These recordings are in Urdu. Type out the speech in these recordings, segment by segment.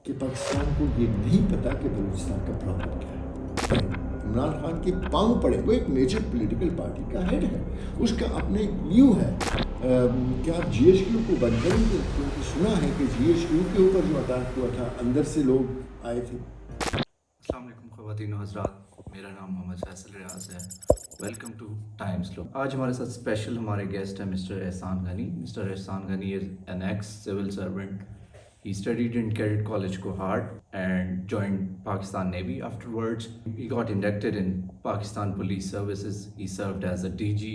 کہ پاکستان کو یہ نہیں پتا کہ بلوچستان کا پرابلم کیا ہے. عمران خان کے پاؤں پڑے. وہ ایک میجر پولیٹیکل پارٹی کا ہیڈ ہے, اس کا اپنے ایک ویو ہے. کیا آپ جی ایچ کیو کو بند کریں گے؟ کیونکہ سنا ہے کہ جی ایچ کیو کے اوپر جو اٹیک ہوا تھا اندر سے لوگ آئے تھے. السلام علیکم خواتین و حضرات, میرا نام محمد فیصل ریاض ہے. ویلکم ٹو ٹائمز لو. آج ہمارے ساتھ اسپیشل ہمارے گیسٹ ہیں mister Ehsan Ghani. Mister Ehsan Ghani is an ex civil servant. He studied in Cadet College Kohat and joined Pakistan Navy. Afterwards, he got inducted in Pakistan Police Services. He served as a DG,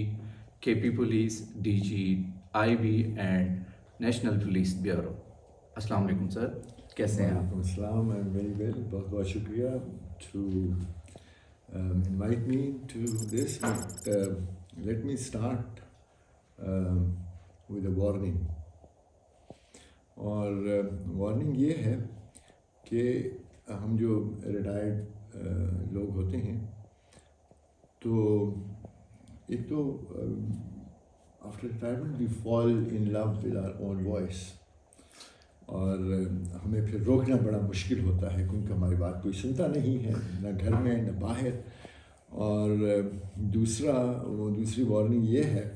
KP Police, DG, IB and National Police Bureau. السلام علیکم سر, کیسے ہیں آپ؟ وعلیکم السلام. I am very well. بہت بہت شکریہ to invite me to this. Let me start with a warning. اور وارننگ یہ ہے کہ ہم جو ریٹائرڈ لوگ ہوتے ہیں تو ایک تو after retirement we fall in love with our own voice, اور ہمیں پھر روکنا بڑا مشکل ہوتا ہے کیونکہ ہماری بات کوئی سنتا نہیں ہے, نہ گھر میں نہ باہر. اور دوسری وارننگ یہ ہے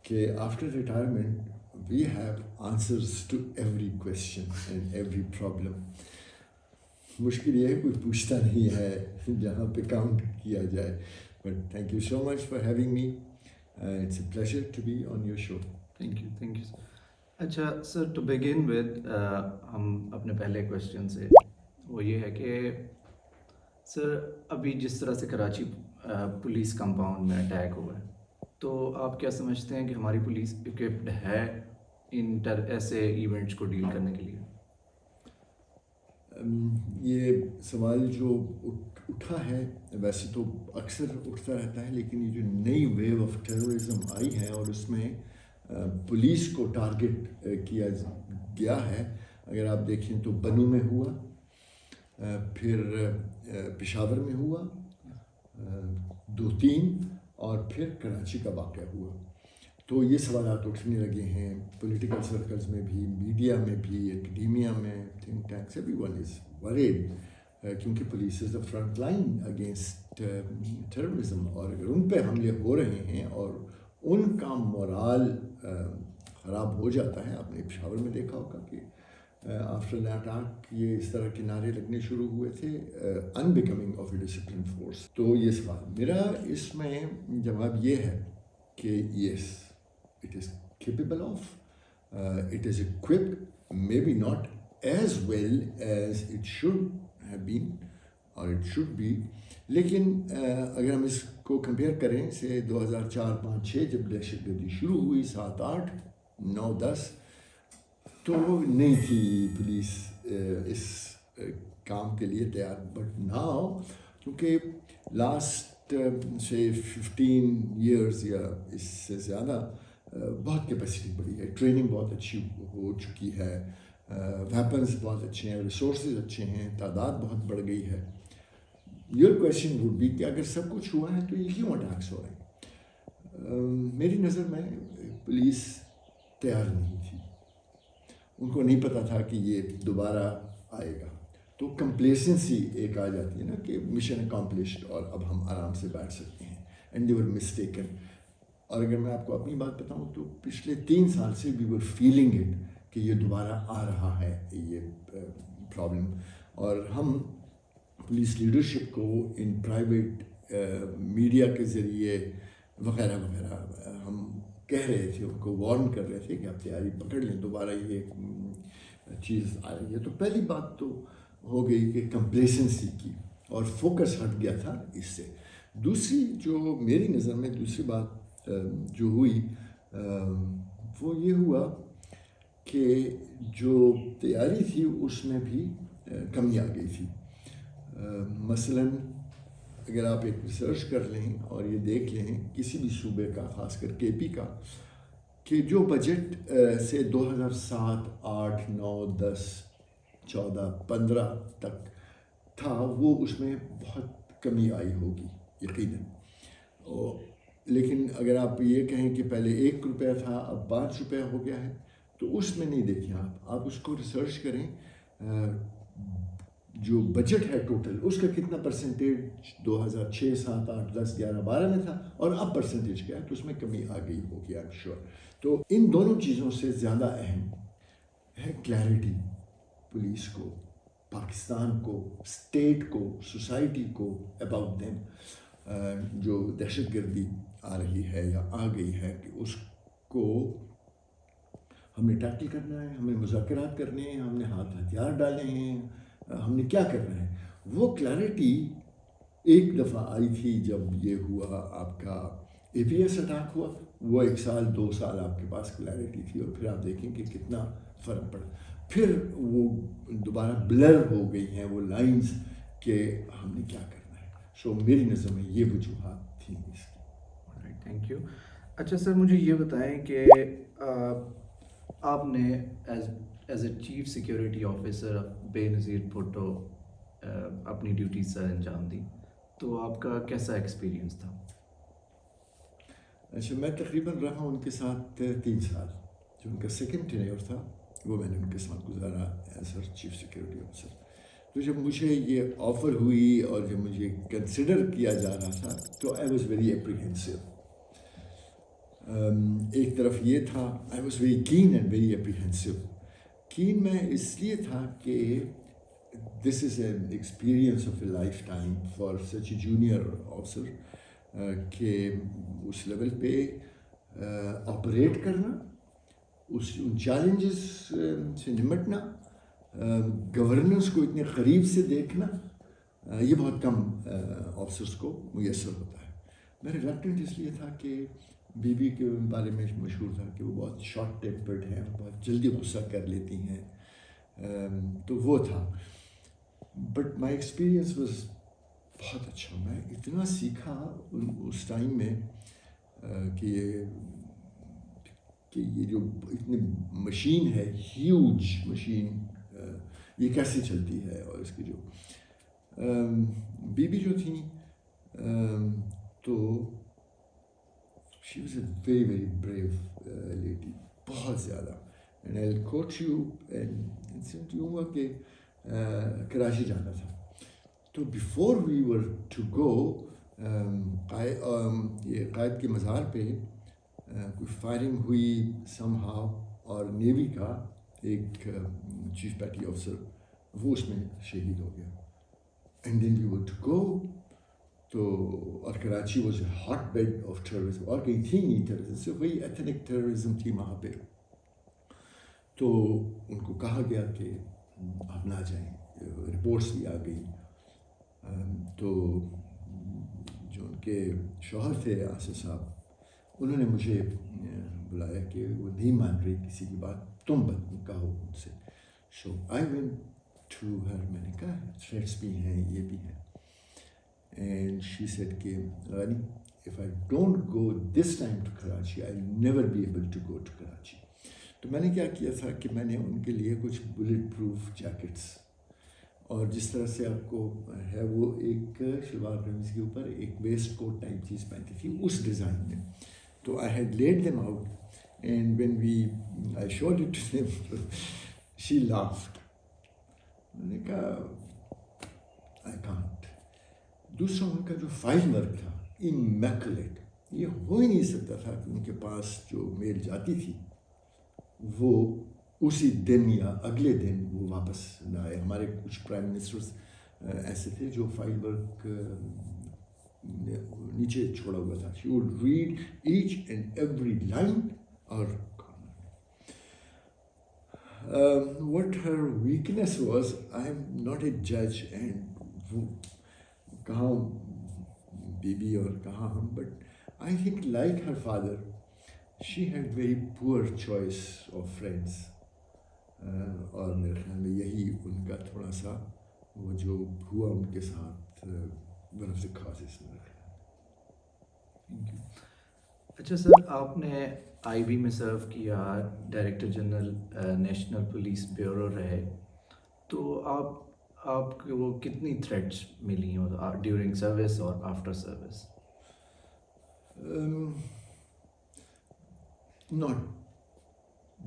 کہ after retirement we have answers to every question and every problem. مشکل یہ ہے کوئی پوچھتا نہیں ہے جہاں پہ کاؤنٹ کیا جائے. But thank you so much for having me. It's a pleasure to be on your show. Thank you sir. اچھا سر, ٹو بگن ود ہم اپنے پہلے کویشچن سے, وہ یہ ہے کہ سر ابھی جس طرح سے کراچی پولیس کمپاؤنڈ میں اٹیک ہوا ہے, تو آپ کیا سمجھتے ہیں کہ ہماری پولیس اکوپڈ ہے ایسے ایونٹس کو ڈیل کرنے کے لیے؟ یہ سوال جو اٹھا ہے ویسے تو اکثر اٹھتا رہتا ہے, لیکن یہ جو نئی ویو آف ٹیررزم آئی ہے اور اس میں پولیس کو ٹارگٹ کیا گیا ہے, اگر آپ دیکھیں تو بنو میں ہوا, پھر پشاور میں ہوا, 2-3, اور پھر کراچی کا واقعہ ہوا. تو یہ سوالات اٹھنے لگے ہیں پولیٹیکل سرکلز میں بھی, میڈیا میں بھی, ایکڈیمیا میں, think tanks, everyone is word, کیونکہ police is the front line against terrorism. اور اگر ان پہ حملے ہو رہے ہیں اور ان کا مورال خراب ہو جاتا ہے, آپ نے پشاور میں دیکھا ہوگا کہ آفٹر دا اٹیک یہ اس طرح کے نعرے لگنے شروع ہوئے تھے, in becoming of a discipline force. تو یہ سوال میرا اس میں جواب یہ ہے کہ یس, it is capable of, it is equipped, maybe not as well as it should have been or it should be. لیکن اگر ہم اس کو کمپیئر کریں سے 2004, 5, 6 جب دہشت گردی شروع ہوئی, 7, 8, 9, 10, تو نہیں تھی پولیس اس کام کے لیے تیار. بٹ ناؤ کیونکہ لاسٹ سے 15 ایئرز یا اس سے زیادہ بہت کیپیسٹی بڑھی ہے, ٹریننگ بہت اچھی ہو چکی ہے, ویپنز بہت اچھے ہیں, ریسورسز اچھے ہیں, تعداد بہت بڑھ گئی ہے. یور کویشچن وڈ بی کہ اگر سب کچھ ہوا ہے تو یہ کیوں اٹیکس ہو رہے ہیں؟ میری نظر میں پولیس تیار نہیں تھی, ان کو نہیں پتہ تھا کہ یہ دوبارہ آئے گا. تو کمپلیسنسی ایک آ جاتی ہے نا کہ مشن اکمپلشڈ اور اب ہم آرام سے بیٹھ سکتے ہیں, اینڈ دے ور مسٹیکن. اور اگر میں آپ کو اپنی بات بتاؤں تو پچھلے 3 سال سے وی ور فیلنگ اٹ کہ یہ دوبارہ آ رہا ہے یہ پرابلم. اور ہم پولیس لیڈرشپ کو ان پرائیویٹ میڈیا کے ذریعے وغیرہ وغیرہ ہم کہہ رہے تھے, ان کو وارن کر رہے تھے کہ آپ تیاری پکڑ لیں, دوبارہ یہ چیز آ رہی ہے. تو پہلی بات تو ہو گئی کہ کمپلیسنسی کی, اور فوکس ہٹ گیا تھا اس سے. دوسری جو میری نظر میں دوسری بات جو ہوئی وہ یہ ہوا کہ جو تیاری تھی اس میں بھی کمی آ گئی تھی. مثلاً اگر آپ ایک ریسرچ کر لیں اور یہ دیکھ لیں کسی بھی صوبے کا, خاص کر کے پی کا, کہ جو بجٹ سے 2007, 8, 9, 10, 14, 15 تک تھا وہ اس میں بہت کمی آئی ہوگی یقیناً. لیکن اگر آپ یہ کہیں کہ پہلے 1 روپیہ تھا اب 5 روپیہ ہو گیا ہے, تو اس میں نہیں دیکھیں آپ اس کو ریسرچ کریں. جو بجٹ ہے ٹوٹل اس کا کتنا پرسنٹیج 2006 7 8 10 11 12 میں تھا اور اب پرسنٹیج کیا ہے, تو اس میں کمی آ گئی ہوگی آئی ایم شیور. تو ان دونوں چیزوں سے زیادہ اہم ہے کلیئرٹی پولیس کو, پاکستان کو, اسٹیٹ کو, سوسائٹی کو اباؤٹ دیم. جو دہشت گردی آ رہی ہے یا آ گئی ہے کہ اس کو ہم نے ٹیکل کرنا ہے, ہمیں مذاکرات کرنے ہیں, ہم نے ہتھیار ڈالے ہیں, ہم نے کیا کرنا ہے. وہ کلیئرٹی ایک دفعہ آئی تھی جب یہ ہوا آپ کا اے پی ایس اٹیک ہوا, وہ 1 سال 2 سال آپ کے پاس کلیئرٹی تھی اور پھر آپ دیکھیں کہ کتنا فرق پڑا. پھر وہ دوبارہ بلر ہو گئی ہیں وہ لائنز کہ ہم نے کیا کرنا ہے. سو میری نظر میں یہ وجوہات تھیں اس کی. Thank you. اچھا سر, مجھے یہ بتائیں کہ آپ نے as a chief security officer بے نظیر بھٹو اپنی ڈیوٹی سر انجام دی, تو آپ کا کیسا ایکسپیرینس تھا؟ اچھا, میں تقریباً رہا ان کے ساتھ 3 سال. جو ان کا سیکنڈ ٹینیور تھا وہ میں نے ان کے ساتھ گزارا as a chief security officer. تو جب مجھے یہ آفر ہوئی اور جب مجھے کنسیڈر کیا جا رہا تھا تو آئی واز ویری اپریہینسو. ایک طرف یہ تھا I was very keen and very apprehensive. Keen میں اس لیے تھا کہ this is an experience of a lifetime for such a junior officer, کہ اس لیول پہ آپریٹ کرنا, ان چیلنجز سے نمٹنا, گورننس کو اتنے قریب سے دیکھنا, یہ بہت کم آفیسرس کو میسر ہوتا ہے. میں ریلیکٹنٹ اس لیے تھا کہ بی بی کے بارے میں مشہور تھا کہ وہ بہت شارٹ ٹیمپرڈ ہیں, بہت جلدی غصہ کر لیتی ہیں, تو وہ تھا. بٹ مائی ایکسپیرئنس واز بہت اچھا. میں اتنا سیکھا اس ٹائم میں کہ یہ جو اتنی مشین ہے, ہیوج مشین, یہ کیسے چلتی ہے. اور اس کی جو بی بی جو تھیں تو she was a very very brave lady, بہت زیادہ. And I will quote you, and incident یوں ہوا کہ کراچی جانا تھا, تو before we were to go یہ قائد کے مزار پہ کوئی فائرنگ ہوئی سم ہاؤ, اور نیوی کا ایک چیف پیٹی آفیسر وہ اس میں شہید ہو گیا. And then we were to go, تو اور Karachi was a hotbed of terrorism, اور کہیں تھی نہیں ٹیررزم, صرف وہی ایتھنک ٹیررزم تھی وہاں پہ. تو ان کو کہا گیا کہ آپ نہ جائیں, رپورٹس بھی آ گئی. تو جو ان کے شوہر تھے آصف صاحب, انہوں نے مجھے بلایا کہ وہ نہیں مان رہی کسی کی بات, تم کہو ان سے. سو آئی وینٹ ٹو ہر, میں نے کہا تھریٹس بھی ہیں, یہ بھی ہیں. اینڈ شی سیڈ کہ Ghani, if I don't go this time to Karachi, I'll never be able to go to Karachi. تو میں نے کیا کیا تھا کہ میں نے ان کے لیے کچھ بلٹ پروف جیکٹس, اور جس طرح سے آپ کو ہے وہ ایک شلوار قمیض کے اوپر ایک ویسٹ کوٹ ٹائپ چیز پہنتی تھی اس ڈیزائن میں. تو I had laid them out, and when I showed it to them, she laughed. میں نے کہا آئی کانٹ. دوسرا ان کا جو فائل ورک تھا امیکولیٹ, یہ ہو ہی نہیں سکتا تھا کہ ان کے پاس جو میل جاتی تھی وہ اسی دن یا اگلے دن وہ واپس نہ آئے. ہمارے کچھ پرائم منسٹرز ایسے تھے جو فائل ورک نیچے چھوڑا ہوا تھا. She would read each and every line. اور what her weakness was, I am not a judge, and وہ کہاں بی بی اور کہاں ہم, but I think like her father she had very poor choice of friends, اور میرے خیال میں یہی ان کا تھوڑا سا وہ جو ہوا ان کے ساتھ ون آف دا کازز میرے خیال میں. اچھا سر, آپ نے آئی بی میں سرو کیا, director general national police bureau رہے, تو آپ کو کتنی تھریٹس ملی ہوں ڈیورنگ سروس اور after service? not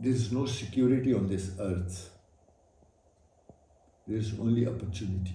there is no security on this earth, there is only opportunity.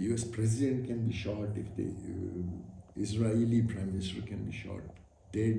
US president can be shot, if the Israeli prime minister can be shot dead,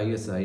ISI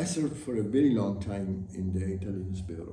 I served for a very long time in the intelligence bureau.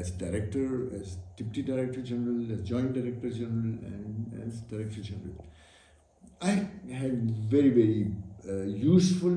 as director, as deputy director general, as joint director general, and as director general. I had very useful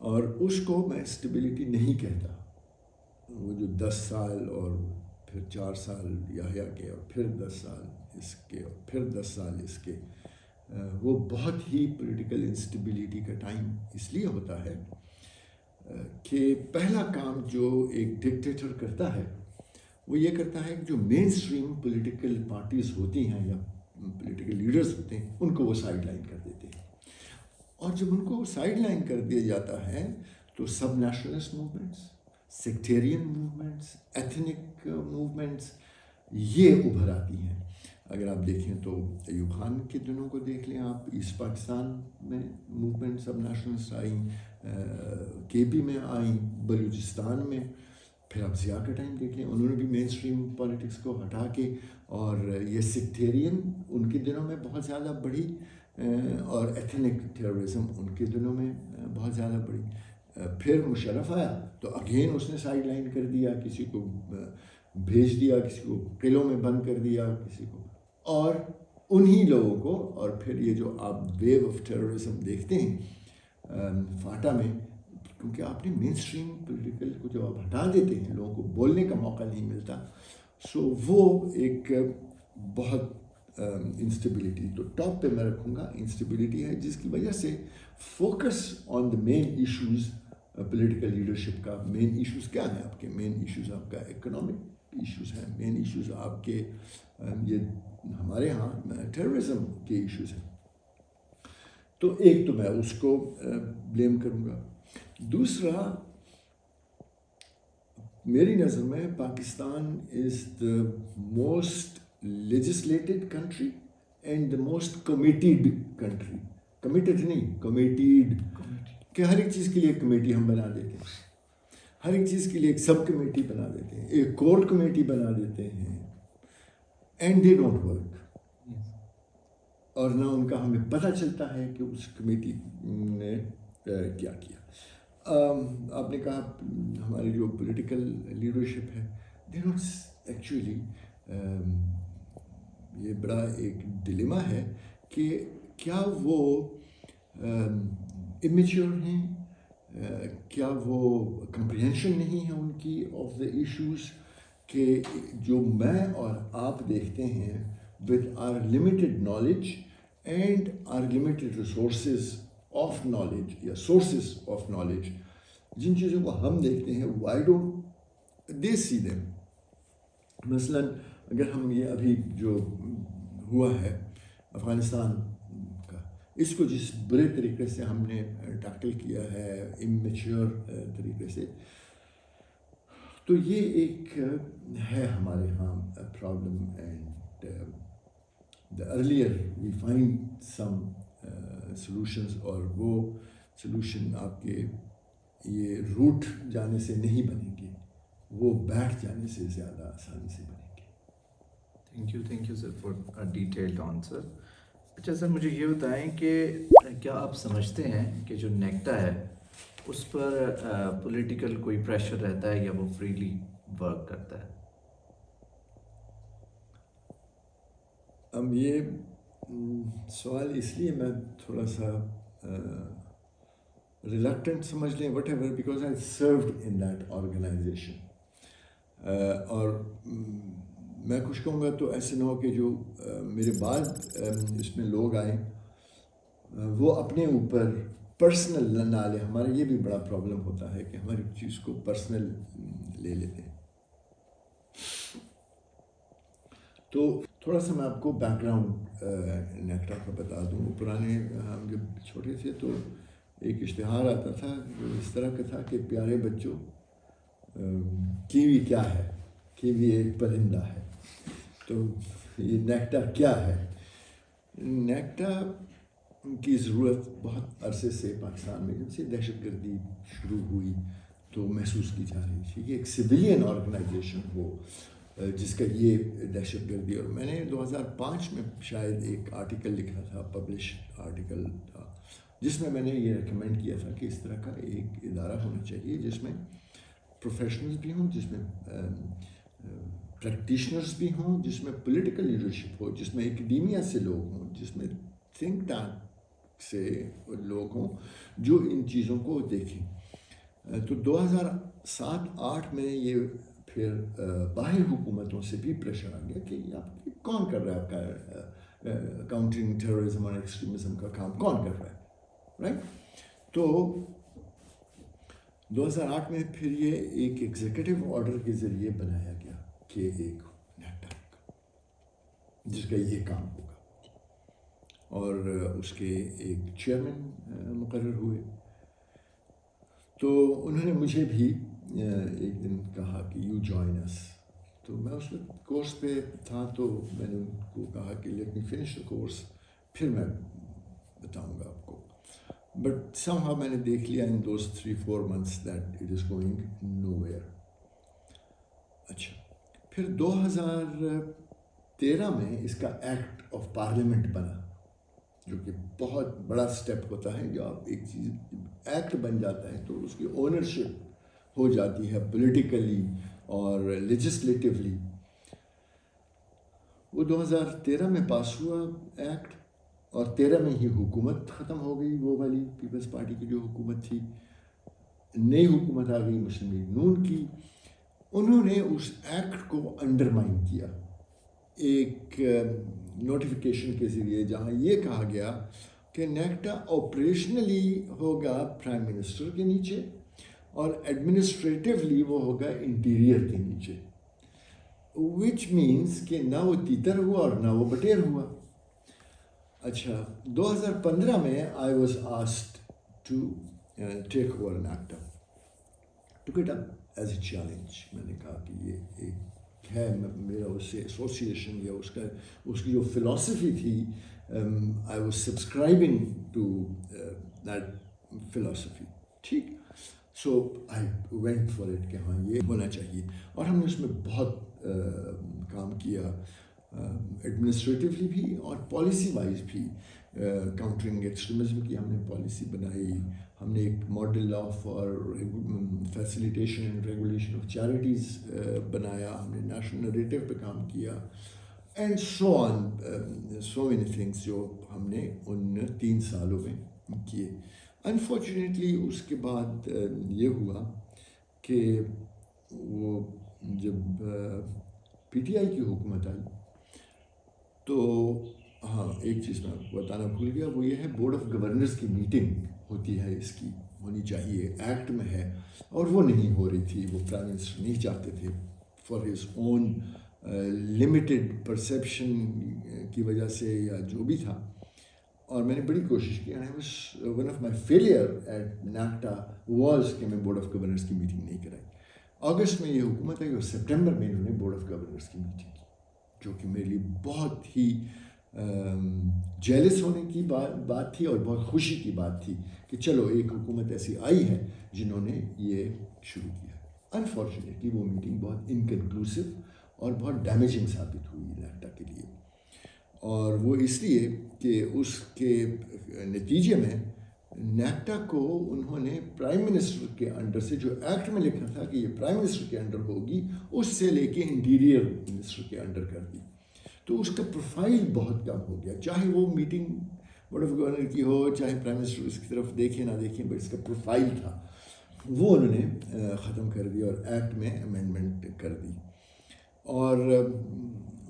اور اس کو میں اسٹیبلٹی نہیں کہتا. وہ جو 10 سال اور پھر 4 سال یحییٰ کے اور پھر 10 سال اس کے اور پھر 10 سال اس کے، وہ بہت ہی پولیٹیکل انسٹیبلٹی کا ٹائم اس لیے ہوتا ہے کہ پہلا کام جو ایک ڈکٹیٹر کرتا ہے وہ یہ کرتا ہے کہ جو مین اسٹریم پولیٹیکل پارٹیز ہوتی ہیں یا پولیٹیکل لیڈرز ہوتے ہیں ان کو وہ سائڈ لائن کر دیتے ہیں. اور جب ان کو سائڈ لائن کر دیا جاتا ہے تو سب nationalist movements, sectarian movements, ethnic movements یہ ابھر آتی ہیں. اگر آپ دیکھیں تو ایوب خان کے دنوں کو دیکھ لیں آپ، ایسٹ پاکستان میں موومنٹ سب نیشنلسٹ آئیں، کے پی میں آئیں، بلوچستان میں. پھر آپ ضیاء کا ٹائم دیکھ لیں، انہوں نے بھی مین اسٹریم پالیٹکس کو ہٹا کے، اور یہ سیکٹیرین ان کے دنوں میں بہت زیادہ بڑھی، اور ایتھنک ٹیررزم ان کے دنوں میں بہت زیادہ بڑھی. پھر مشرف آیا تو اگین اس نے سائڈ لائن کر دیا، کسی کو بھیج دیا، کسی کو قلعوں میں بند کر دیا، کسی کو، اور انہی لوگوں کو. اور پھر یہ جو آپ ویو آف ٹیررزم دیکھتے ہیں فاٹا میں، کیونکہ آپ نے مین اسٹریم پولیٹیکل کو جب آپ ہٹا دیتے ہیں، لوگوں کو بولنے کا موقع نہیں ملتا، سو وہ ایک بہت انسٹیبلٹی تو ٹاپ پہ میں رکھوں گا. انسٹیبلٹی ہے جس کی وجہ سے focus on the main issues political leadership کا. مین ایشوز کیا ہیں آپ کے؟ مین ایشوز آپ کا اکنامک ایشوز ہیں، مین ایشوز آپ کے یہ ہمارے ہاں ٹیررزم کے ایشوز ہیں. تو ایک تو میں اس کو بلیم کروں گا. دوسرا، میری نظر میں Pakistan is the most legislated country and the most committed country. Committed نہیں، کمیٹیڈ، کہ ہر ایک چیز کے لیے ایک کمیٹی ہم بنا دیتے ہیں، ہر ایک چیز کے لیے ایک سب کمیٹی بنا دیتے ہیں، ایک کور کمیٹی بنا دیتے ہیں، اینڈ دے ڈونٹ ورک. اور نہ ان کا ہمیں پتہ چلتا ہے کہ اس کمیٹی نے کیا کیا. آپ نے کہا ہماری جو پولیٹیکل لیڈرشپ ہے، دے ناٹ ایکچولی، یہ بڑا ایک ڈیلیما ہے کہ کیا وہ امیچور ہیں، کیا وہ کمپریہنشن نہیں ہے ان کی آف دا ایشوز، کہ جو میں اور آپ دیکھتے ہیں with our limited knowledge and our limited resources of knowledge یا sources of knowledge، جن چیزوں کو ہم دیکھتے ہیں why don't they see them. مثلاً اگر ہم یہ ابھی جو ہوا ہے افغانستان کا، اس کو جس برے طریقے سے ہم نے ٹیکل کیا ہے، امیچور طریقے سے، تو یہ ایک ہے ہمارے ہاں problem. And the earlier we find some solutions، اور وہ solution آپ کے یہ روٹ جانے سے نہیں بنیں گے، وہ بیٹھ جانے سے زیادہ آسانی سے بنیں گے. Thank you sir for detailed answer. اچھا سر، مجھے یہ بتائیں کہ کیا آپ سمجھتے ہیں کہ جو نیکٹا ہے اس پر پولیٹیکل کوئی پریشر رہتا ہے یا وہ فریلی ورک کرتا ہے؟ اب یہ سوال اس لیے میں تھوڑا سا ریلکٹنٹ سمجھ لیں whatever, because I served in that organisation. اور میں کچھ کہوں گا تو ایسے نہ ہو کہ جو میرے بعد اس میں لوگ آئیں وہ اپنے اوپر پرسنل نہ لیں. ہمارا یہ بھی بڑا پرابلم ہوتا ہے کہ ہماری چیز کو پرسنل لے لیتے ہیں. تو تھوڑا سا میں آپ کو بیک گراؤنڈ نیکٹا کا بتا دوں. پرانے ہم جب چھوٹے تھے تو ایک اشتہار آتا تھا جو اس طرح کا تھا کہ پیارے بچوں، کیوی کیا ہے؟ کیوی ایک پرندہ ہے. تو یہ نیکٹا کیا ہے؟ نیکٹا کی ضرورت بہت عرصے سے پاکستان میں جب سے دہشت گردی شروع ہوئی تو محسوس کی جا رہی تھی کہ ایک سویلین آرگنائزیشن ہو جس کا یہ دہشت گردی. اور میں نے 2005 میں شاید ایک آرٹیکل لکھا تھا، پبلش آرٹیکل تھا، جس میں نے یہ ریکمینڈ کیا تھا کہ اس طرح کا ایک ادارہ ہونا چاہیے جس میں پروفیشنلز بھی ہوں، جس میں پریکٹیشنرز بھی ہوں، جس میں پولیٹیکل لیڈرشپ ہو، جس میں اکیڈیمیا سے لوگ ہوں، جس میں تھنک ٹینک سے لوگ ہوں جو ان چیزوں کو دیکھیں. تو 2007-8 میں یہ پھر باہر حکومتوں سے بھی پریشر آ گیا کہ آپ کون کر رہا ہے آپ کا کاؤنٹرنگ ٹیررزم اور ایکسٹریمزم کا کام کون کر رہا ہے، رائٹ. تو 2008 میں پھر یہ ایک ایگزیکٹو آرڈر کے ذریعے بنایا گیا کہ ایک نیٹا جس کا یہ کام ہوگا، اور اس کے ایک چیئرمین مقرر ہوئے. تو انہوں نے مجھے بھی ایک دن کہا کہ یو جوائن اس. تو میں اس وقت کورس پہ تھا، تو میں نے ان کو کہا کہ let me finish the course, پھر میں بتاؤں گا آپ کو. بٹ سم ہاؤ میں نے دیکھ لیا in those 3-4 months that it is going nowhere. اچھا، پھر 2013 میں اس کا ایکٹ آف پارلیمنٹ بنا، جو کہ بہت بڑا سٹیپ ہوتا ہے. جو آپ ایک چیز ایکٹ بن جاتا ہے تو اس کی اونرشپ ہو جاتی ہے پولیٹیکلی اور لیجسلیٹیولی. وہ 2013 میں پاس ہوا ایکٹ، اور 13 میں ہی حکومت ختم ہو گئی، وہ والی پیپلز پارٹی کی جو حکومت تھی. نئی حکومت آ گئی مسلم لیگ نون کی. انہوں نے اس ایکٹ کو انڈرمائن کیا ایک نوٹیفیکیشن کے ذریعے، جہاں یہ کہا گیا کہ نیکٹا آپریشنلی ہوگا پرائم منسٹر کے نیچے اور ایڈمنسٹریٹیولی وہ ہوگا انٹیریئر کے نیچے، وچ مینس کہ نہ وہ تیتر ہوا اور نہ وہ بٹیر ہوا. اچھا، 2015 میں I was asked to take over NACTA, to get up as a challenge. میں نے کہا کہ یہ ایک ہے میرا اس سے ایسوسیشن، یا اس کی جو فلاسفی تھی، I was subscribing to that philosophy. ٹھیک، so I went for it کہ ہاں یہ ہونا چاہیے. اور ہم نے اس میں بہت کام کیا، ایڈمنسٹریٹیولی بھی اور پالیسی وائز بھی. کاؤنٹرنگ ایکسٹریمزم کی ہم نے پالیسی بنائی. ہم نے ایک model law for facilitation and regulation of charities بنایا. ہم نے نیشنل نریٹو پہ کام کیا، and so on, so many things جو ہم نے ان 3 سالوں میں کیے. انفارچونیٹلی اس کے بعد یہ ہوا کہ وہ جب پی ٹی آئی کی حکومت آئی تو ہاں ایک چیز میں آپ کو بتانا بھول گیا، وہ یہ ہے بورڈ آف گورنرز کی میٹنگ ہوتی ہے، اس کی ہونی چاہیے، ایکٹ میں ہے، اور وہ نہیں ہو رہی تھی. وہ پرائم منسٹر نہیں چاہتے تھے for his own limited perception کی وجہ سے یا جو بھی تھا. اور میں نے بڑی کوشش کی، and one of my failure at NACTA was کہ میں بورڈ آف گورنرز کی میٹنگ نہیں کرائی. اگست میں یہ حکومت آئی اور سپٹمبر میں انہوں نے بورڈ آف گورنرز کی میٹنگ کی، جو کہ میرے لیے بہت ہی جیلس ہونے کی بات تھی اور بہت خوشی کی بات تھی کہ چلو ایک حکومت ایسی آئی ہے جنہوں نے یہ شروع کیا. انفارچونیٹلی وہ میٹنگ بہت انکنکلوسیو اور بہت ڈیمیجنگ ثابت ہوئی نیکٹا کے لیے، اور وہ اس لیے کہ اس کے نتیجے میں نیکٹا کو انہوں نے پرائم منسٹر کے انڈر سے، جو ایکٹ میں لکھا تھا کہ یہ پرائم منسٹر کے انڈر ہوگی، اس سے لے کے انٹیریئر منسٹر کے انڈر کر دی. تو اس کا پروفائل بہت کم ہو گیا، چاہے وہ میٹنگ بورڈ آف گورنر کی ہو، چاہے پرائم منسٹر اس کی طرف دیکھیں نہ دیکھیں، بٹ اس کا پروفائل تھا وہ انہوں نے ختم کر دیا اور ایکٹ میں امینڈمنٹ کر دی. اور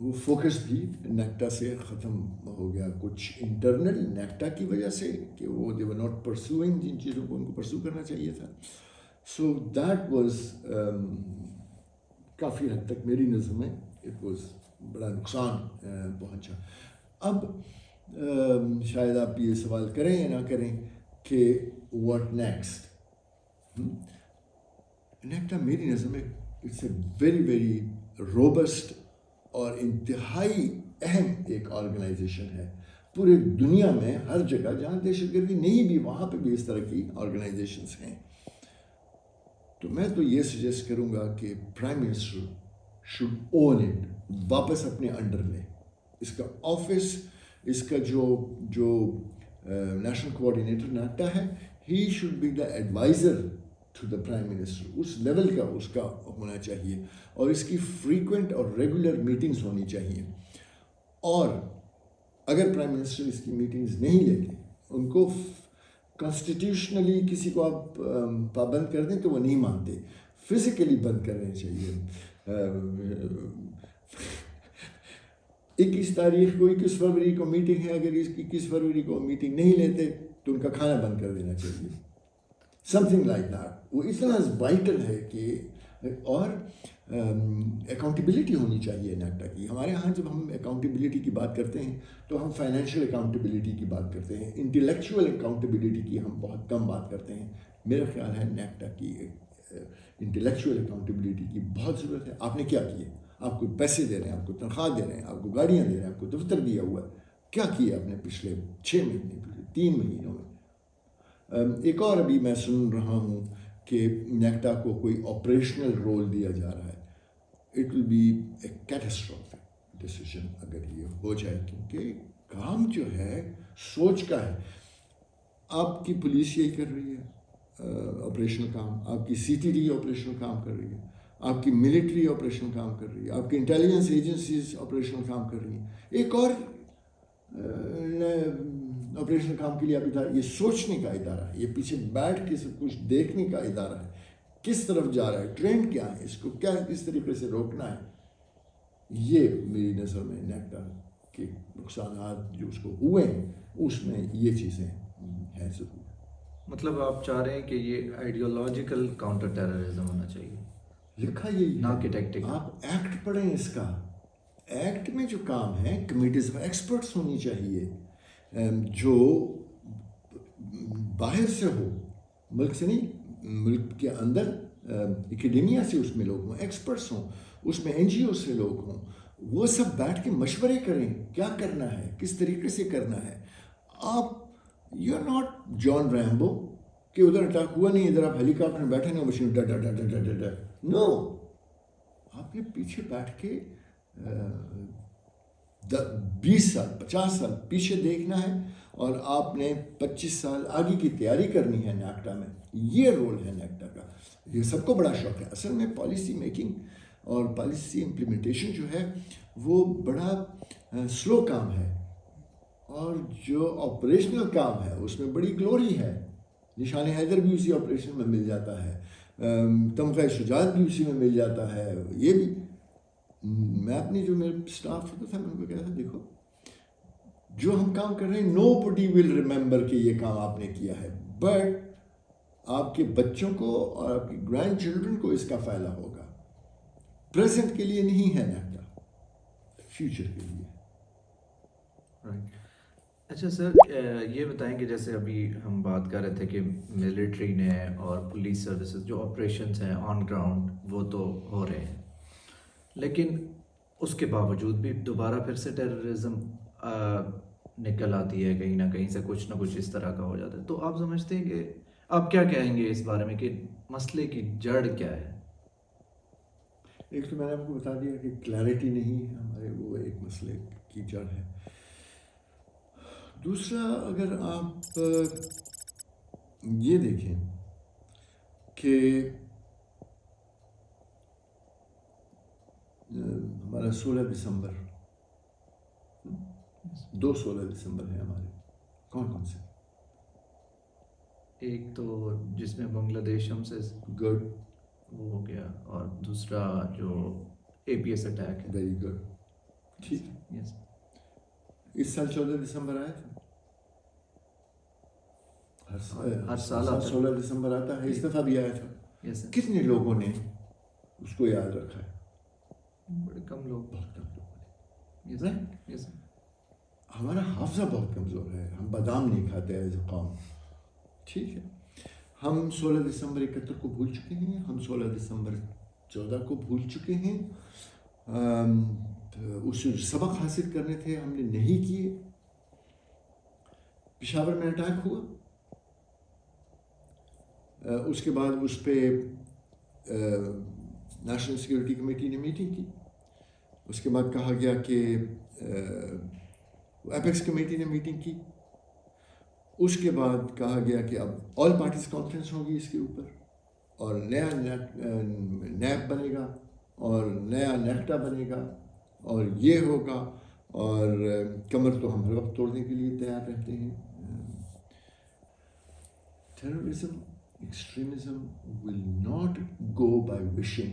وہ فوکس بھی نیکٹا سے ختم ہو گیا، کچھ انٹرنل نیکٹا کی وجہ سے کہ وہ دے ور ناٹ پرسوئنگ جن چیزوں کو ان کو پرسو کرنا چاہیے تھا. سو دیٹ واز کافی حد تک میری نظر میں اٹ واز بڑا نقصان پہنچا. اب شاید آپ یہ سوال کریں یا نہ کریں کہ واٹ نیکسٹ. نیکٹا میری نظر میں it's a very very robust اور انتہائی اہم ایک آرگنائزیشن ہے. پورے دنیا میں ہر جگہ جہاں دہشت گردی نہیں بھی، وہاں پہ بھی اس طرح کی آرگنائزیشنس ہیں. تو میں تو یہ سجیسٹ کروں گا کہ prime minister should own it, واپس اپنے انڈر لیں اس کا آفس. اس کا جو نیشنل کوآرڈینیٹر نیکٹا ہے، he should be the adviser to the prime minister. اس لیول کا اس کا ہونا چاہیے، اور اس کی فریکوینٹ اور ریگولر میٹنگز ہونی چاہیے. اور اگر پرائم منسٹر اس کی میٹنگز نہیں لیتے ان کو کانسٹیٹیوشنلی کسی کو آپ پابند کر دیں تو وہ نہیں مانتے، فزیکلی بند کرنے چاہیے. 21 تاریخ کو 21 فروری کو میٹنگ ہے، اگر 21 فروری کو میٹنگ نہیں لیتے تو ان کا کھانا بند کر دینا چاہیے. Some thing like that. وہ اتنا وائٹل ہے کہ اور اکاؤنٹیبلٹی ہونی چاہیے نیکٹا کی. ہمارے ہاں جب ہم اکاؤنٹیبلٹی کی بات کرتے ہیں تو ہم فائنینشیل اکاؤنٹیبلٹی کی بات کرتے ہیں، انٹلیکچوئل اکاؤنٹیبلٹی کی ہم بہت کم بات کرتے ہیں. میرا خیال ہے نیکٹا کی انٹلیکچوئل اکاؤنٹیبلٹی کی بہت ضرورت ہے. آپ نے کیا کیے؟ آپ کو پیسے دے رہے ہیں، آپ کو تنخواہ دے رہے ہیں، آپ کو گاڑیاں دے رہے ہیں، آپ کو دفتر دیا ہوا ہے. کیا کیا آپ نے پچھلے 6 مہینے، پچھلے 3 مہینوں میں؟ ایک اور ابھی میں سن رہا ہوں کہ نیکٹا کو کوئی آپریشنل رول دیا جا رہا ہے. It will be a catastrophic decision اگر یہ ہو جائے، کیونکہ کام جو ہے سوچ کا ہے. آپ کی پولیس یہی کر رہی ہے آپریشنل کام، آپ کی سی ٹی ڈی آپریشنل کام کر رہی ہے، آپ کی ملٹری آپریشنل کام کر رہی ہے، آپ کی انٹیلیجنس ایجنسیز آپریشنل کام کر رہی ہیں. ایک اور آپریشنل کام کے لیے ابھی تھا، یہ سوچنے کا ادارہ ہے، یہ پیچھے بیٹھ کے سب کچھ دیکھنے کا ادارہ ہے. کس طرف جا رہا ہے، ٹرینڈ کیا ہے، اس کو کیا کس طریقے سے روکنا ہے. یہ میری نظر میں نیکٹا کے نقصانات جو اس کو ہوئے ہیں اس میں یہ چیزیں ہیں ضرور. مطلب آپ چاہ رہے ہیں کہ یہ آئیڈیولوجیکل کاؤنٹر ٹیررزم ہونا چاہیے، لکھا یہی نہ کہ ہے. ٹیکٹیکل. آپ ایکٹ پڑھیں اس کا. ایکٹ میں جو کام ہے کمیٹیز آف ایکسپرٹس ہونی چاہیے جو باہر سے ہو، ملک سے نہیں، ملک کے اندر اکیڈیمیا سے اس میں لوگ ہوں، ایکسپرٹس ہوں، اس میں این جی او سے لوگ ہوں. وہ سب بیٹھ کے مشورے کریں کیا کرنا ہے، کس طریقے سے کرنا ہے. آپ you are not John Rambo کہ ادھر اٹیک ہوا نہیں، ادھر آپ ہیلی کاپٹر میں بیٹھے نا، مشین ڈا ڈا ڈا ڈا ڈا ڈا. نو، آپ نے پیچھے بیٹھ کے 20 سال 50 سال پیچھے دیکھنا ہے اور آپ نے 25 سال آگے کی تیاری کرنی ہے. نیکٹا میں یہ رول ہے نیکٹا کا. یہ سب کو بڑا شوق ہے. اصل میں پالیسی میکنگ اور پالیسی امپلیمنٹیشن جو ہے وہ بڑا سلو کام ہے، اور جو آپریشنل کام ہے اس میں بڑی گلوری ہے. نشان حیدر بھی اسی آپریشن میں مل جاتا ہے، تمغہ شجاعت بھی اسی میں مل جاتا ہے. یہ بھی میں اپنی جو میرے اسٹاف ہوتا تھا میں ان کو کہا تھا دیکھو جو ہم کام کر رہے ہیں نو بڈی ول ریممبر کہ یہ کام آپ نے کیا ہے، بٹ آپ کے بچوں کو اور آپ کے گرینڈ چلڈرن کو اس کا فائدہ ہوگا. پریزنٹ کے لیے نہیں ہے نیکٹا، فیوچر کے لیے. اچھا سر، یہ بتائیں کہ جیسے ابھی ہم بات کر رہے تھے کہ ملٹری نے اور پولیس سروسز جو آپریشنز ہیں آن گراؤنڈ وہ تو ہو رہے ہیں، لیکن اس کے باوجود بھی دوبارہ پھر سے ٹیررزم نکل آتی ہے، کہیں نہ کہیں سے کچھ نہ کچھ اس طرح کا ہو جاتا ہے. تو آپ سمجھتے ہیں کہ آپ کیا کہیں گے اس بارے میں کہ مسئلے کی جڑ کیا ہے؟ ایک تو میں نے آپ کو بتا دیا کہ کلیئرٹی نہیں ہے ہمارے، وہ ایک مسئلے کی جڑ ہے. دوسرا اگر آپ یہ دیکھیں کہ ہمارا 16 دسمبر 16 دسمبر ہے ہمارے، کون کون سے؟ ایک تو جس میں بنگلہ دیش ہم سے گڈ، وہ ہو گیا، اور دوسرا جو اے پی ایس اٹیک ہے. ویری گڈ، ٹھیک. یس. اس سال 14 دسمبر آیا تھا. ہر سال 16 دسمبر آتا ہے، اس دفعہ بھی آیا تھا. یس سر. کتنے لوگوں نے اس کو یاد رکھا ہے؟ بڑے کم لوگ. بہت کم لوگوں نے. یس سر. یس سر. ہمارا حافظہ بہت کمزور ہے، ہم بادام نہیں کھاتے ایز اے قوم. ٹھیک ہے، ہم 16 دسمبر 71 کو بھول چکے ہیں، ہم 16 دسمبر 14 کو بھول چکے ہیں. اس سے سبق حاصل کرنے تھے ہم نے نہیں کیے. پشاور میں اٹیک ہوا، اس کے بعد اس پہ نیشنل سیکورٹی کمیٹی نے میٹنگ کی. اس کے بعد کہا گیا کہ ایپیکس کمیٹی نے میٹنگ کی. اس کے بعد کہا گیا کہ اب آل پارٹیز کانفرنس ہوگی اس کے اوپر، اور نیا نیب بنے گا اور نیا نیکٹا بنے گا اور یہ ہوگا. اور کمر تو ہم ہر وقت توڑنے کے لیے تیار رہتے ہیں. terrorism, extremism will not go by wishing.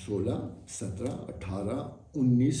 16, 17, 18, 19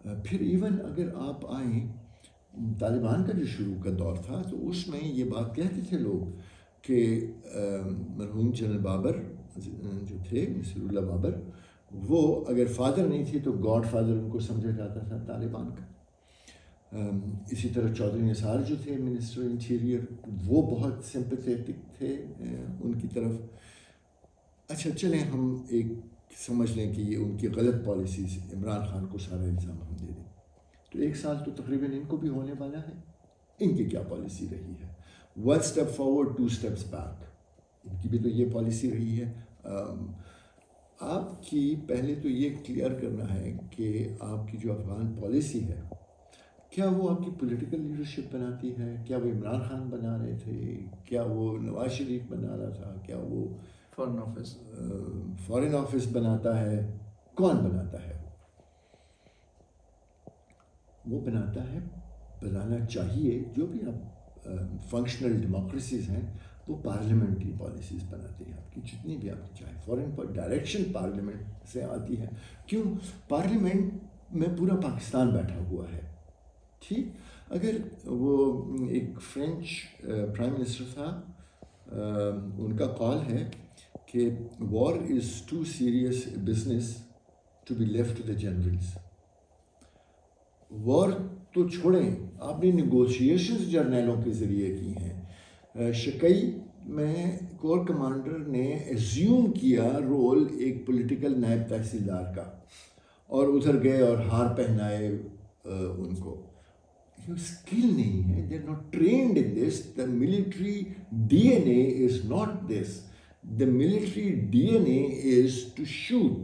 پھر ایون اگر آپ آئیں طالبان کا جو شروع کا دور تھا تو اس میں یہ بات کہتے تھے لوگ کہ مرحوم جنرل بابر جو تھے نصیر اللہ بابر، وہ اگر فادر نہیں تھے تو گاڈ فادر ان کو سمجھا جاتا تھا طالبان کا. اسی طرح چودھری نثار جو تھے منسٹر انٹیریئر، وہ بہت سمپتھیٹک تھے ان کی طرف. اچھا چلیں ہم ایک سمجھ لیں کہ یہ ان کی غلط پالیسیز، عمران خان کو سارا الزام ہم دے دیں، تو 1 سال تو تقریباً ان کو بھی ہونے والا ہے. ان کی کیا پالیسی رہی ہے؟ 1 اسٹیپ فارورڈ 2 اسٹیپس بیک، ان کی بھی تو یہ پالیسی رہی ہے. آپ کی پہلے تو یہ کلیئر کرنا ہے کہ آپ کی جو افغان پالیسی ہے، کیا وہ آپ کی پولیٹیکل لیڈرشپ بناتی ہے؟ کیا وہ عمران خان بنا رہے تھے؟ کیا وہ نواز شریف بنا رہا تھا؟ کیا وہ فارن آفس بناتا ہے؟ کون بناتا ہے؟ وہ بناتا ہے، بنانا چاہیے. جو بھی آپ فنکشنل ڈیموکریسیز ہیں وہ پارلیمنٹری پالیسیز بناتی ہیں. آپ کی جتنی بھی آپ کی چاہے فورن پر ڈائریکشن پارلیمنٹ سے آتی ہے. کیوں؟ پارلیمنٹ میں پورا پاکستان بیٹھا ہوا ہے. ٹھیک، اگر وہ ایک فرینچ پرائم منسٹر تھا، ان کا قول ہے کہ war is too serious business to be left to the generals. War تو چھوڑیں، آپ نے نیگوشیشنز جرنیلوں کے ذریعے کی ہیں. شکئی میں کور کمانڈر نے ایزیوم کیا رول ایک پولیٹیکل نائب تحصیلدار کا، اور ادھر گئے اور ہار پہنائے ان کو. یہ اسکل نہیں ہے. They are not trained in this. The military D N A is not this. The military D N A is to shoot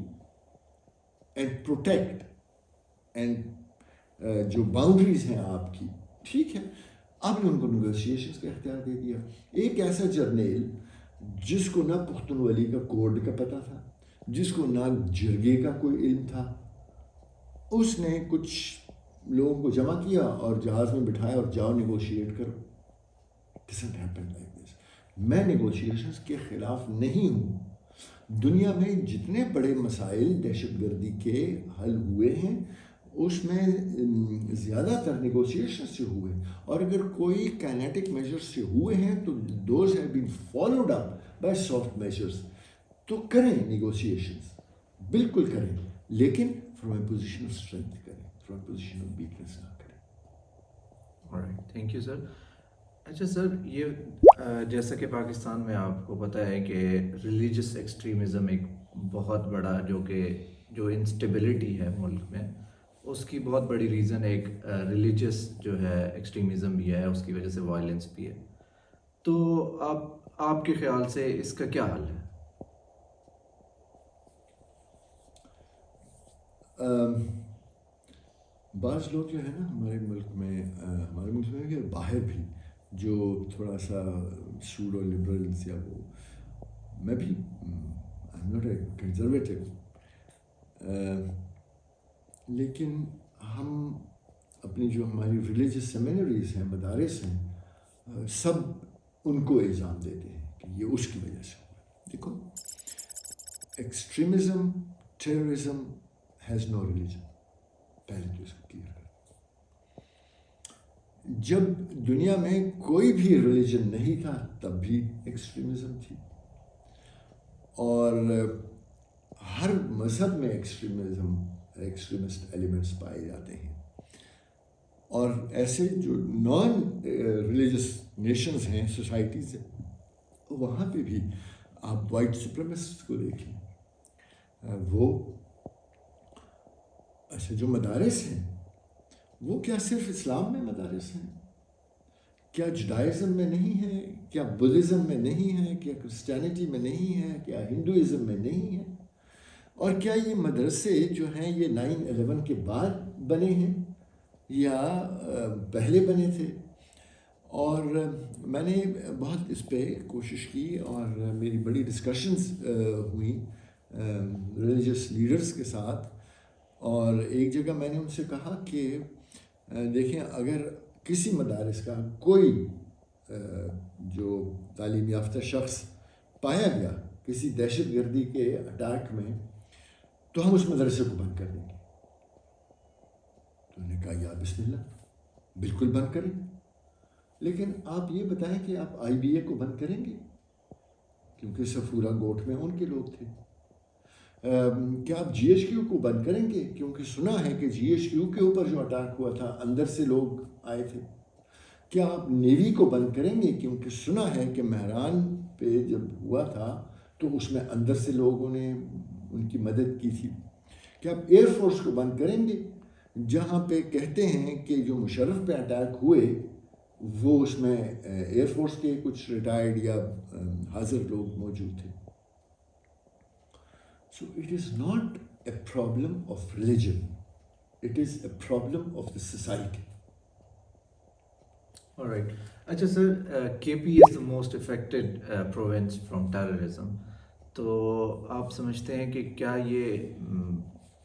and protect and جو باؤنڈریز ہیں آپ کی. ٹھیک ہے، آپ نے ان کو نیگوشیشنز کا اختیار دے دیا. ایک ایسا جرنیل جس کو نہ پختونولی کا کوڈ کا پتہ تھا، جس کو نہ جرگے کا کوئی علم تھا، اس نے کچھ لوگوں کو جمع کیا اور جہاز میں بٹھایا اور جاؤ نیگوشیٹ کرو. Doesn't happen like this. میں نیگوشیشنز کے خلاف نہیں ہوں. دنیا میں جتنے بڑے مسائل دہشت گردی کے حل ہوئے ہیں اس میں زیادہ تر نیگوشیشن سے ہوئے، اور اگر کوئی کائنیٹک میجر سے ہوئے ہیں تو those have been followed up by soft measures. تو کریں نیگوشیشنز، بالکل کریں، لیکن from a position of strength کریں، فرام پوزیشن آف ویکنس نہ کریں. All right, thank you sir. اچھا سر، یہ جیسا کہ پاکستان میں آپ کو پتہ ہے کہ ریلیجس ایکسٹریمزم ایک بہت بڑا جو انسٹیبلٹی ہے ملک میں، اس کی بہت بڑی ریزن ایک ریلیجس جو ہے ایکسٹریمزم بھی ہے، اس کی وجہ سے وائلنس بھی ہے. تو آپ کے خیال سے اس کا کیا حل ہے؟ بعض لوگ جو ہے نا ہمارے ملک میں کہ باہر بھی جو تھوڑا سا سوڈو لبرلز، یا وہ، میں بھی آئی ایم ناٹ اے کنزرویٹو، لیکن ہم اپنی جو ہماری ریلیجس سیمینریز ہیں، مدارس ہیں، سب ان کو الزام دیتے ہیں کہ یہ اس کی وجہ سے ہوا. دیکھو، extremism, terrorism has no religion. پہلے تو اس کو کلیئر کر. جب دنیا میں کوئی بھی ریلیجن نہیں تھا تب بھی ایکسٹریمزم تھی، اور ہر مذہب میں ایکسٹریمسٹ ایلیمنٹس پائے جاتے ہیں. اور ایسے جو نان ریلیجس نیشنز ہیں، سوسائٹیز ہیں، وہاں پہ بھی آپ وائٹ سپریمسٹ کو دیکھیں. وہ اچھا، جو مدارس ہیں وہ کیا صرف اسلام میں مدارس ہیں؟ کیا جڈائزم میں نہیں ہے؟ کیا بدھزم میں نہیں ہے؟ کیا کرسچینٹی میں نہیں ہے؟ کیا ہندوازم میں نہیں ہے؟ اور کیا یہ مدرسے جو ہیں یہ 9/11 کے بعد بنے ہیں یا پہلے بنے تھے؟ اور میں نے بہت اس پہ کوشش کی، اور میری بڑی ڈسکشنز ہوئیں ریلیجس لیڈرز کے ساتھ. اور ایک جگہ میں نے ان سے کہا کہ دیکھیں، اگر کسی مدارس کا کوئی جو تعلیم یافتہ شخص پایا گیا کسی دہشت گردی کے اٹیک میں، تو ہم اس مدرسے کو بند کر دیں گے. تو انہوں نے کہا یا بسم اللہ، بالکل بند کریں، لیکن آپ یہ بتائیں کہ آپ آئی بی اے کو بند کریں گے، کیونکہ سفورہ گوٹ میں ان کے لوگ تھے. کیا آپ جی ایچ کیو کو بند کریں گے، کیونکہ سنا ہے کہ جی ایچ کیو کے اوپر جو اٹیک ہوا تھا اندر سے لوگ آئے تھے. کیا آپ نیوی کو بند کریں گے، کیونکہ سنا ہے کہ مہران پہ جب ہوا تھا تو اس میں اندر سے لوگوں نے ان کی مدد کی تھی. کیا آپ ایئر فورس کو بند کریں گے، جہاں پہ کہتے ہیں کہ جو مشرف پہ اٹیک ہوئے وہ اس میں ایئر فورس کے کچھ ریٹائرڈ یا حاضر لوگ موجود تھے. So it is not a problem of religion, it is a problem of the society. All right. اچھا سر، KP is the most affected province from terrorism. تو آپ سمجھتے ہیں کہ کیا یہ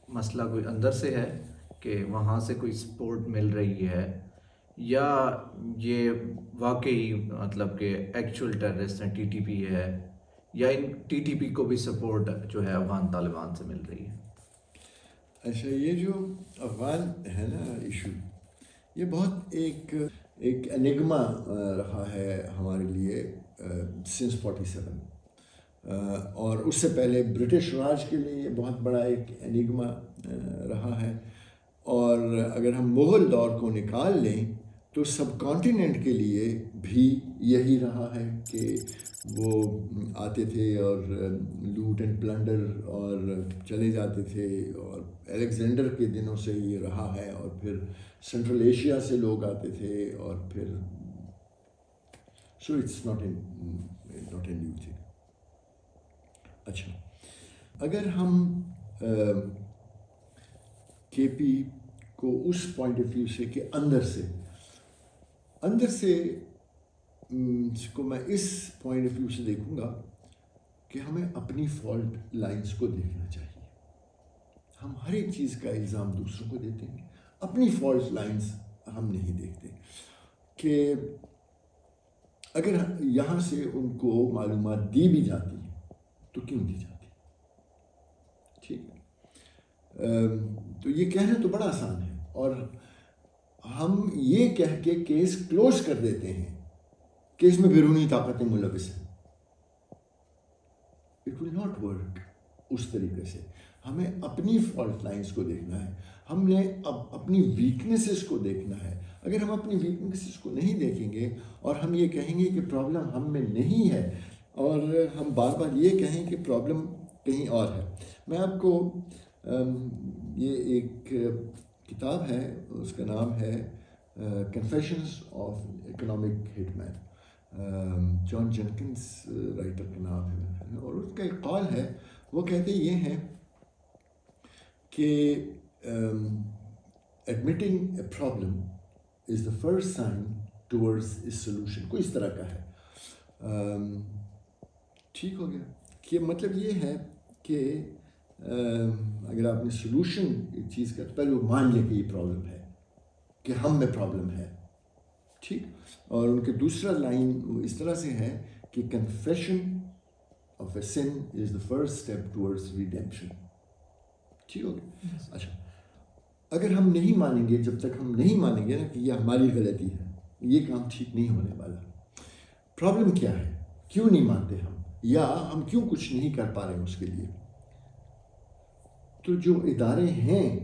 مسئلہ کوئی اندر سے ہے کہ وہاں سے کوئی سپورٹ مل رہی ہے، یا یہ واقعی مطلب کہ ایکچوئل ٹیررسٹ ہیں، TTP ہے، یا ان TTP کو بھی سپورٹ جو ہے افغان طالبان سے مل رہی ہے؟ اچھا، یہ جو افغان ہے نا ایشو، یہ بہت ایک انگما رہا ہے ہمارے لیے سنس 47، اور اس سے پہلے برٹش راج کے لیے یہ بہت بڑا ایک انگما رہا ہے. اور اگر ہم مغل دور کو نکال لیں تو سب کانٹیننٹ کے لیے بھی یہی رہا ہے کہ وہ آتے تھے اور لوٹ اینڈ پلنڈر اور چلے جاتے تھے، اور الیگزینڈر کے دنوں سے یہ رہا ہے، اور پھر سینٹرل ایشیا سے لوگ آتے تھے، اور پھر so it's not a new thing. اچھا، اگر ہم کے پی کو اس پوائنٹ آف ویو سے کہ اندر سے اس کو میں اس پوائنٹ آف ویو سے دیکھوں گا کہ ہمیں اپنی فالٹ لائنز کو دیکھنا چاہیے. ہم ہر ایک چیز کا الزام دوسروں کو دیتے ہیں، اپنی فالٹ لائنز ہم نہیں دیکھتے. کہ اگر یہاں سے ان کو معلومات دی بھی جاتی ہیں تو کیوں دی جاتی؟ ٹھیک ہے، تو یہ کہنا تو بڑا آسان ہے، اور ہم یہ کہہ کے کیس کلوز کر دیتے ہیں کہ اس میں بیرونی طاقتیں ملوث ہیں. اٹ ول ناٹ ورک اس طریقے سے. ہمیں اپنی فالٹ لائنز کو دیکھنا ہے، ہم نے اپنی ویکنیسز کو دیکھنا ہے. اگر ہم اپنی ویکنیسز کو نہیں دیکھیں گے اور ہم یہ کہیں گے کہ پرابلم ہم میں نہیں ہے، اور ہم بار بار یہ کہیں کہ پرابلم کہیں اور ہے. میں آپ کو یہ ایک کتاب ہے، اس کا نام ہے confessions of economic hit man, John Jenkins writer کا نام ہے، اور اس کا ایک قول ہے، وہ کہتے یہ ہیں کہ admitting a problem is the first sign towards a solution. کوئی اس طرح کا ہے. ٹھیک ہو گیا کہ مطلب یہ ہے کہ اگر آپ نے سولوشن ایک چیز کا، تو پہلے وہ مان لیں کہ یہ پرابلم ہے، کہ ہم میں پرابلم ہے. ٹھیک. اور ان کے دوسرا لائن وہ اس طرح سے ہے کہ confession of a sin is the first step towards redemption. ٹھیک ہو گیا. اچھا، اگر ہم نہیں مانیں گے، جب تک ہم نہیں مانیں گے نا کہ یہ ہماری غلطی ہے، یہ کام ٹھیک نہیں ہونے والا. پرابلم کیا ہے، کیوں نہیں مانتے ہم، یا ہم کیوں کچھ نہیں کر پا رہے ہیں اس کے لیے؟ تو جو ادارے ہیں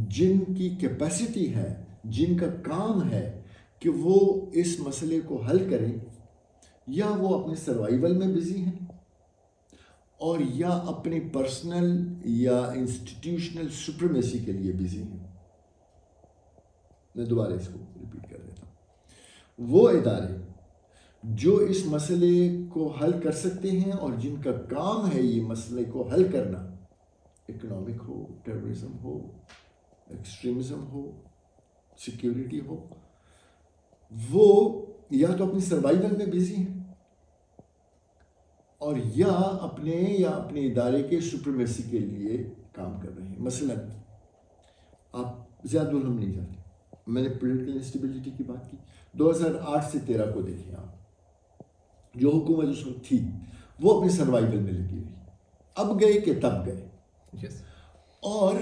جن کی کیپیسٹی ہے، جن کا کام ہے کہ وہ اس مسئلے کو حل کریں، یا وہ اپنے سروائیول میں بزی ہیں، اور یا اپنی پرسنل یا انسٹیٹیوشنل سپریمیسی کے لیے بزی ہیں. میں دوبارہ اس کو ریپیٹ کر دیتا ہوں. وہ ادارے جو اس مسئلے کو حل کر سکتے ہیں اور جن کا کام ہے یہ مسئلے کو حل کرنا، اکنامک ہو، ٹیررزم ہو، ایکسٹریمزم ہو، سیکیورٹی ہو، وہ یا تو اپنی سروائیول میں بزی ہیں، اور یا اپنے ادارے کے سپریمیسی کے لیے کام کر رہے ہیں. مثلا آپ زیادہ دور ہم نہیں جاتے، میں نے پولیٹیکل انسٹیبلٹی کی بات کی. 2008 سے 13 کو دیکھیں آپ، جو حکومت اس وقت تھی وہ اپنے سروائیول میں لگی ہوئی، اب گئے کہ تب گئے. Yes. اور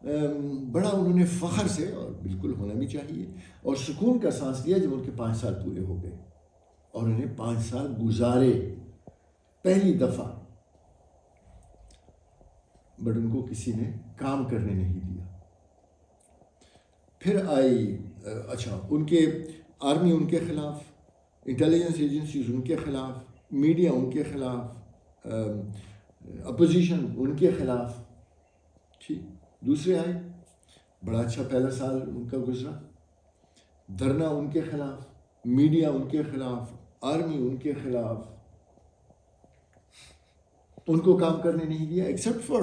بڑا انہوں نے فخر سے، اور بالکل ہونا بھی چاہیے، اور سکون کا سانس لیا جب ان کے 5 سال پورے ہو گئے، اور انہیں 5 سال گزارے پہلی دفعہ، بٹ ان کو کسی نے کام کرنے نہیں دیا۔ پھر آئی اچھا ان کے آرمی ان کے خلاف، انٹیلیجنس ایجنسیز ان کے خلاف، میڈیا ان کے خلاف، اپوزیشن ان کے خلاف، ٹھیک۔ دوسرے آئے، بڑا اچھا پہلا سال ان کا گزرا، دھرنا ان کے خلاف، میڈیا ان کے خلاف، آرمی ان کے خلاف، ان کو کام کرنے نہیں دیا ایکسیپٹ فار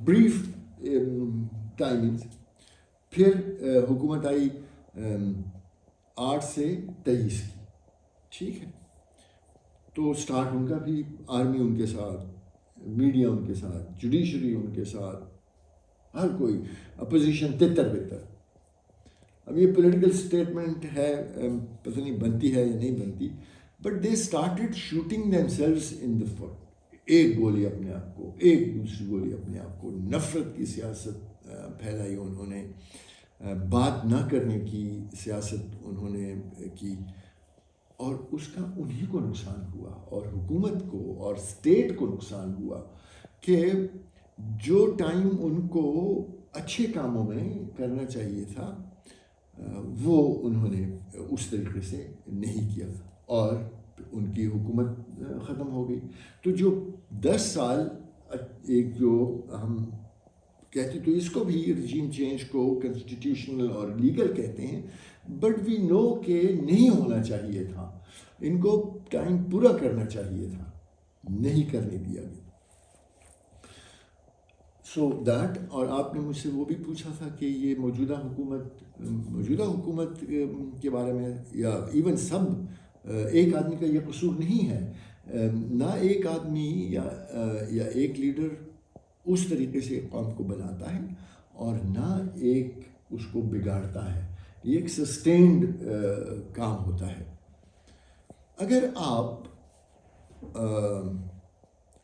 بریف ٹائمنگز۔ پھر حکومت آئی 8 سے 23 کی، ٹھیک ہے، تو سٹارٹ ان کا بھی آرمی ان کے ساتھ، میڈیا ان کے ساتھ، جوڈیشری ان کے ساتھ، ہر کوئی اپوزیشن تتر بتر۔ اب یہ پولیٹیکل اسٹیٹمنٹ ہے، پتہ نہیں بنتی ہے یا نہیں بنتی، but they started shooting themselves in the foot, ایک گولی اپنے آپ کو، ایک دوسری گولی اپنے آپ کو، نفرت کی سیاست پھیلائی انہوں نے، بات نہ کرنے کی سیاست انہوں نے کی، اور اس کا انہی کو نقصان ہوا، اور حکومت کو اور اسٹیٹ کو نقصان ہوا کہ جو ٹائم ان کو اچھے کاموں میں کرنا چاہیے تھا وہ انہوں نے اس طریقے سے نہیں کیا، اور ان کی حکومت ختم ہو گئی۔ تو جو 10 سال ایک جو ہم کہتے، تو اس کو بھی رجیم چینج کو کنسٹیٹیوشنل اور لیگل کہتے ہیں، بٹ وی نو کہ نہیں ہونا چاہیے تھا، ان کو ٹائم پورا کرنا چاہیے تھا، نہیں کرنے دیا گیا۔ سو دیٹ، اور آپ نے مجھ سے وہ بھی پوچھا تھا کہ یہ موجودہ حکومت کے بارے میں، یا ایون سب، ایک آدمی کا یہ قصور نہیں ہے، نہ ایک آدمی یا ایک لیڈر اس طریقے سے قوم کو بناتا ہے، اور نہ ایک اس کو بگاڑتا ہے، یہ ایک سسٹینڈ کام ہوتا ہے۔ اگر آپ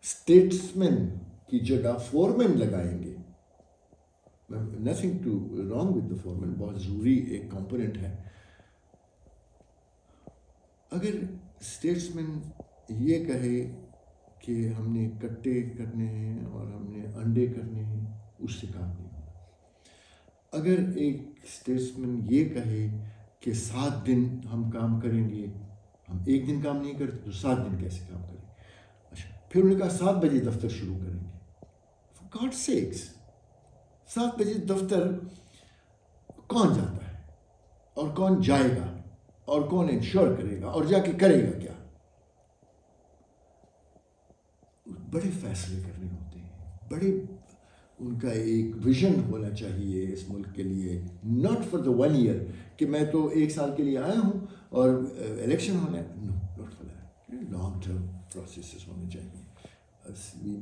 اسٹیٹسمین کی جگہ فورمین لگائیں گے، nothing too wrong with the foreman, بہت ضروری ایک کمپوننٹ ہے، اگر اسٹیٹسمین یہ کہے کہ ہم نے کٹے کرنے ہیں اور ہم نے انڈے کرنے ہیں، اس سے کام نہیں ہوگا۔ اگر ایک اسٹیٹسمین یہ کہے کہ 7 دن ہم کام کریں گے، ہم ایک دن کام نہیں کرتے تو 7 دن کیسے کام کریں گے؟ اچھا، پھر انہوں نے کہا 7 بجے دفتر شروع کریں گے۔ For God's sakes، 7 بجے دفتر کون جاتا ہے، اور کون جائے گا، اور کون انشور کرے گا، اور جا کے کرے گا کیا؟ بڑے فیصلے کرنے ہوتے ہیں، بڑے ان کا ایک ویژن ہونا چاہیے اس ملک کے لیے، ناٹ فار دا 1 year کہ میں تو 1 سال کے لیے آیا ہوں اور الیکشن ہونا ہے، no, not for that, long term processes ہونے چاہیے۔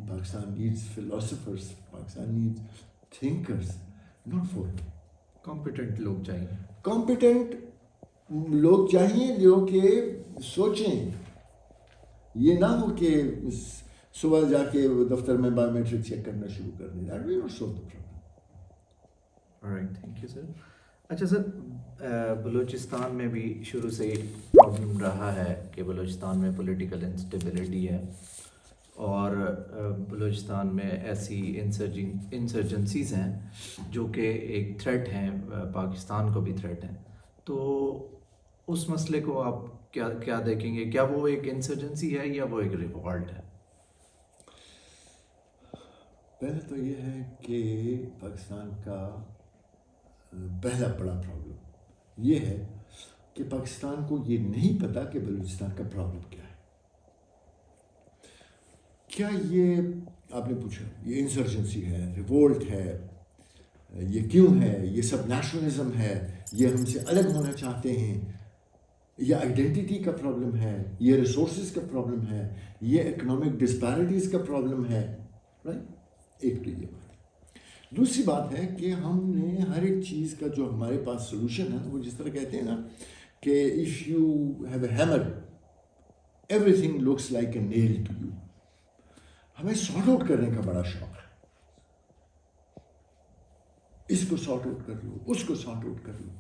Pakistan needs philosophers, Pakistan needs thinkers, not for competent لوگ چاہیے، کمپیٹنٹ لوگ چاہیے جو کہ سوچیں، یہ نہ ہو کہ صبح جا کے دفتر میں بایو میٹرک چیک کرنا شروع کر دیں، that will not solve the problem. Right, thank you sir. اچھا سر، بلوچستان میں بھی شروع سے ایک پرابلم رہا ہے کہ بلوچستان میں پولیٹیکل انسٹیبلٹی ہے، اور بلوچستان میں ایسی انسرجنسیز ہیں جو کہ ایک تھریٹ ہیں، پاکستان کو بھی تھریٹ ہیں، تو اس مسئلے کو آپ کیا دیکھیں گے؟ کیا وہ ایک انسرجنسی ہے یا وہ ایک ریوالٹ ہے؟ پہلے تو یہ ہے کہ پاکستان کا پہلا بڑا پرابلم یہ ہے کہ پاکستان کو یہ نہیں پتا کہ بلوچستان کا پرابلم کیا ہے۔ کیا یہ آپ نے پوچھا، یہ انسرجنسی ہے، ریوولٹ ہے، یہ کیوں ہے، یہ سب نیشنلزم ہے، یہ ہم سے الگ ہونا چاہتے ہیں، یہ آئیڈینٹی کا پرابلم ہے، یہ ریسورسز کا پرابلم ہے، یہ اکنامک ڈسپیرٹیز کا پرابلم ہے، رائٹ؟ ایک تو یہ بات ہے۔ دوسری بات ہے کہ ہم نے ہر ایک چیز کا جو ہمارے پاس سولوشن ہے، وہ جس طرح کہتے ہیں نا کہ if you have a hammer everything looks like a nail to you, ہمیں سارٹ آؤٹ کرنے کا بڑا شوق ہے، اس کو سارٹ آؤٹ کر لو، اس کو سارٹ آؤٹ کر لو.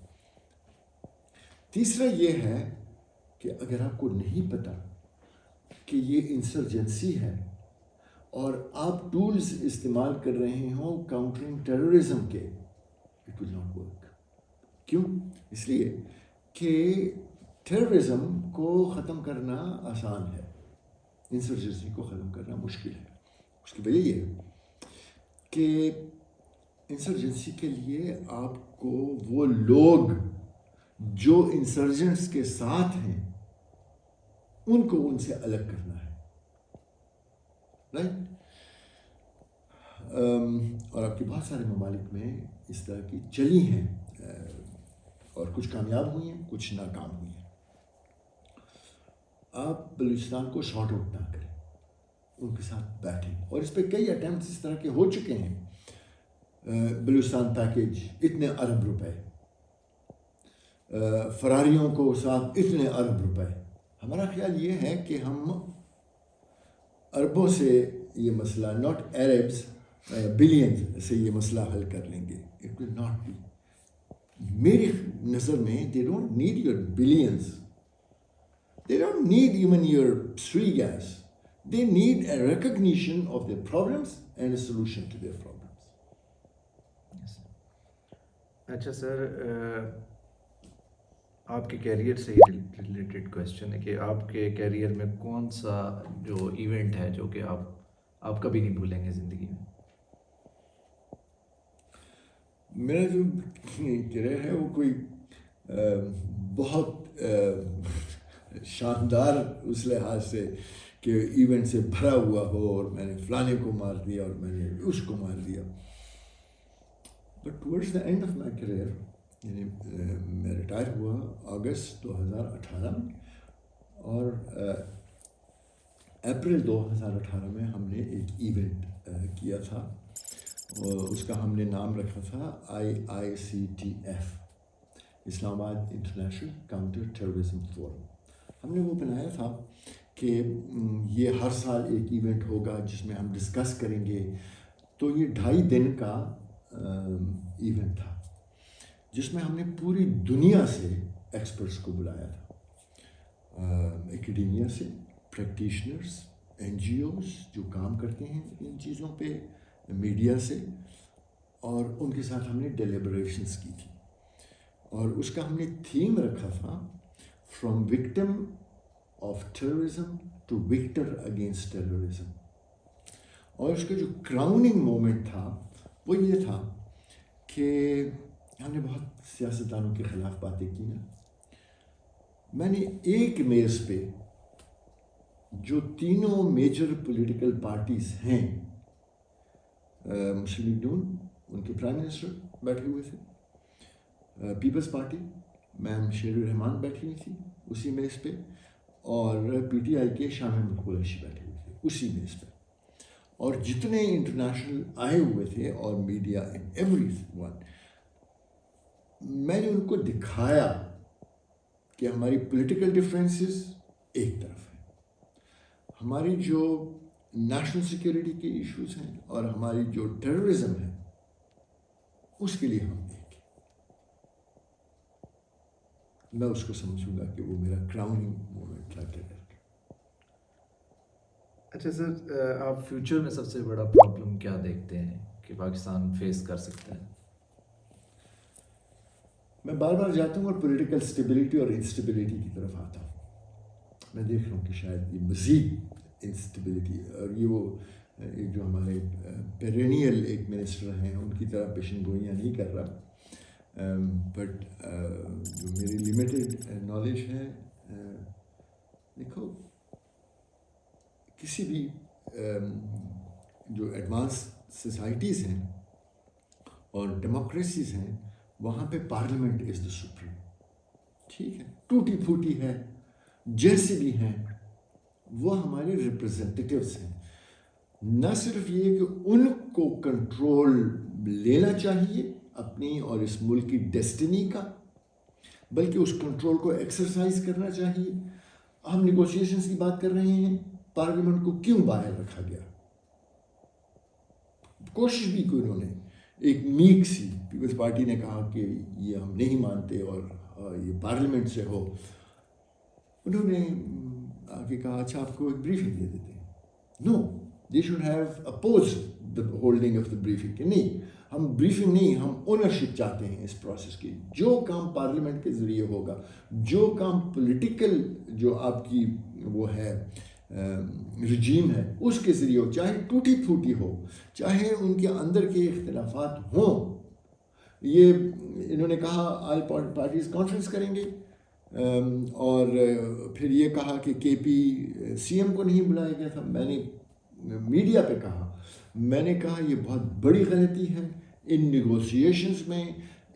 تیسرا یہ ہے کہ اگر آپ کو نہیں پتا کہ یہ انسرجنسی ہے اور آپ ٹولز استعمال کر رہے ہوں کاؤنٹرنگ ٹیررزم کے، اٹ ول ناٹ ورک. کیوں؟ اس لیے کہ ٹیررزم کو ختم کرنا آسان ہے، انسرجنسی کو ختم کرنا مشکل ہے. اس کی وجہ یہ ہے کہ انسرجنسی کے لیے آپ کو وہ لوگ جو انسرجنٹس کے ساتھ ہیں ان کو ان سے الگ کرنا ہے، رائٹ؟ اور آپ کے بہت سارے ممالک میں اس طرح کی چلی ہیں، اور کچھ کامیاب ہوئی ہیں، کچھ ناکام ہوئی ہیں. آپ بلوچستان کو شارٹ آؤٹ نہ کریں، ان کے ساتھ بیٹھیں. اور اس پہ کئی اٹیمپٹس اس طرح کے ہو چکے ہیں. بلوچستان پیکیج اتنے ارب روپے، فراریوں کو ساتھ اتنے ارب روپے. ہمارا خیال یہ ہے کہ ہم اربوں سے یہ مسئلہ، ناٹ عربز، بلینز سے یہ مسئلہ حل کر لیں گے. It will not be. میری نظر میں they don't need your brains, they don't need even your Sui gas. They need a recognition of their problems and a solution to their problems. اچھا سر، آپ کے کیریئر سے ہی ریلیٹڈ کویشچن ہے کہ آپ کے کیریئر میں کون سا جو ایونٹ ہے جو کہ آپ کبھی نہیں بھولیں گے زندگی میں؟ میرا جو کیریئر ہے وہ کوئی بہت شاندار اس لحاظ سے کہ ایونٹ سے بھرا ہوا ہو اور میں نے فلانے کو مار دیا اور میں نے اس کو مار دیا. But towards the end of my career, یعنی میں ریٹائر ہوا اگست 2018 میں، اور اپریل 2018 میں ہم نے ایک ایونٹ کیا تھا، اور اس کا ہم نے نام رکھا تھا IICTF، اسلام آباد انٹرنیشنل کاؤنٹر ٹیررزم فورم. ہم نے وہ بنایا تھا کہ یہ ہر سال ایک ایونٹ ہوگا جس میں ہم ڈسکس کریں گے. تو یہ 2.5 دن کا ایونٹ تھا جس میں ہم نے پوری دنیا سے ایکسپرٹس کو بلایا تھا، ایکیڈیمیا سے، پریکٹیشنرز، NGOs جو کام کرتے ہیں ان چیزوں پہ، میڈیا سے، اور ان کے ساتھ ہم نے ڈیلیبریشنز کی تھی. اور اس کا ہم نے تھیم رکھا تھا from victim of terrorism to victor against terrorism. اور اس کا جو کراؤننگ مومنٹ تھا وہ یہ تھا کہ ہم نے بہت سیاستدانوں کے خلاف باتیں کی نا. میں نے ایک میز پہ جو تینوں میجر پولیٹیکل پارٹیز ہیں، مسلم لیگ نون، ان کے پرائم منسٹر بیٹھے ہوئے تھے، پیپلز پارٹی میم شیر الرحمان بیٹھی ہوئی تھی اسی میز پہ، اور PTI کے شاہ محمود قریشی بیٹھے ہوئے تھے اسی میز پہ، اور جتنے انٹرنیشنل آئے ہوئے تھے اور میڈیا اینڈ ایوری ون. میں نے ان کو دکھایا کہ ہماری پولیٹیکل ڈفرینسز ایک طرف ہیں، ہماری جو نیشنل سیکیورٹی کے ایشوز ہیں اور ہماری جو ٹیررزم ہے اس کے لیے ہم ایک ہیں. میں اس کو سمجھوں گا کہ وہ میرا کراؤننگ مومنٹ تھا کیریئر کا. اچھا سر، آپ فیوچر میں سب سے بڑا پرابلم کیا دیکھتے ہیں کہ پاکستان فیس کر سکتا ہے؟ میں بار بار جاتا ہوں اور پولیٹیکل اسٹیبلٹی اور انسٹیبلٹی کی طرف آتا ہوں. میں دیکھ رہا ہوں کہ شاید یہ مزید انسٹیبلٹی، اور یہ وہ ایک جو ہمارے پیرینیل ایک منسٹر ہیں ان کی طرح پیشن گوئیاں نہیں کر رہا، بٹ جو میری لمیٹڈ نالج ہے، دیکھو کسی بھی جو ایڈوانس سوسائٹیز ہیں اور ڈیموکریسیز ہیں وہاں پہ پارلیمنٹ از دا سپریم. ٹھیک ہے، ٹوٹی پھوٹی ہے جیسے بھی ہیں وہ ہمارے ریپرزنٹیٹیوز ہیں. نہ صرف یہ کہ ان کو کنٹرول لینا چاہیے اپنی اور اس ملک کی ڈیسٹنی کا، بلکہ اس کنٹرول کو ایکسرسائز کرنا چاہیے. ہم نیگوشیشنز کی بات کر رہے ہیں، پارلیمنٹ کو کیوں باہر رکھا گیا؟ کوشش بھی کی انہوں نے ایک میک سی. پیپلز پارٹی نے کہا کہ یہ ہم نہیں مانتے اور یہ پارلیمنٹ سے ہو. انہوں نے آگے کہا اچھا آپ کو ایک بریفنگ دے دیتے ہیں. No, they should have oppose the holding of the briefing کہ نہیں ہم بریفنگ نہیں, ہم اونرشپ چاہتے ہیں اس پروسیس کی. جو کام پارلیمنٹ کے ذریعے ہوگا, جو کام پولیٹیکل جو آپ کی وہ ہے رجیم ہے اس کے ذریعے ہو, چاہے ٹوٹی پھوٹی ہو, چاہے ان کے اندر کے اختلافات ہوں. یہ انہوں نے کہا آل پارٹیز کانفرنس کریں گے, اور پھر یہ کہا کہ کے پی سی ایم کو نہیں بلایا گیا تھا. میں نے میڈیا پہ کہا, میں نے کہا یہ بہت بڑی غلطی ہے. ان نیگوسیشنز میں,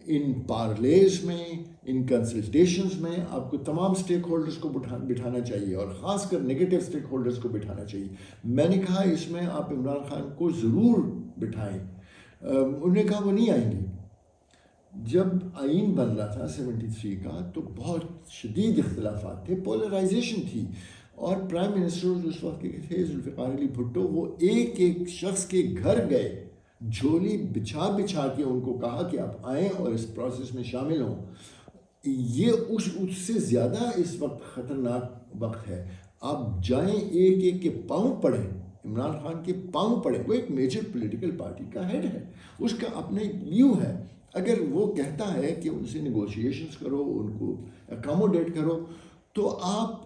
ان پارلیز میں, ان کنسلٹیشنز میں آپ کو تمام اسٹیک ہولڈرز کو بٹھانا چاہیے, اور خاص کر نگیٹو اسٹیک ہولڈرز کو بٹھانا چاہیے. میں نے کہا اس میں آپ عمران خان کو ضرور بٹھائیں. انہوں نے کہا وہ نہیں آئیں گے. جب آئین بن رہا تھا 73 کا تو بہت شدید اختلافات تھے, پولرائزیشن تھی, اور پرائم منسٹر اس وقت کے تھے ذوالفقار علی بھٹو. وہ ایک ایک شخص کے گھر گئے, جھولی بچھا بچھا کے ان کو کہا کہ آپ آئیں اور اس پروسیس میں شامل ہوں. یہ اس سے زیادہ اس وقت خطرناک وقت ہے. آپ جائیں, ایک ایک کے پاؤں پڑیں, عمران خان کے پاؤں پڑیں. وہ ایک میجر پولیٹیکل پارٹی کا ہیڈ ہے, اس کا اپنا ایک ویو ہے. اگر وہ کہتا ہے کہ ان سے نیگوشیشنز کرو, ان کو اکاموڈیٹ کرو, تو آپ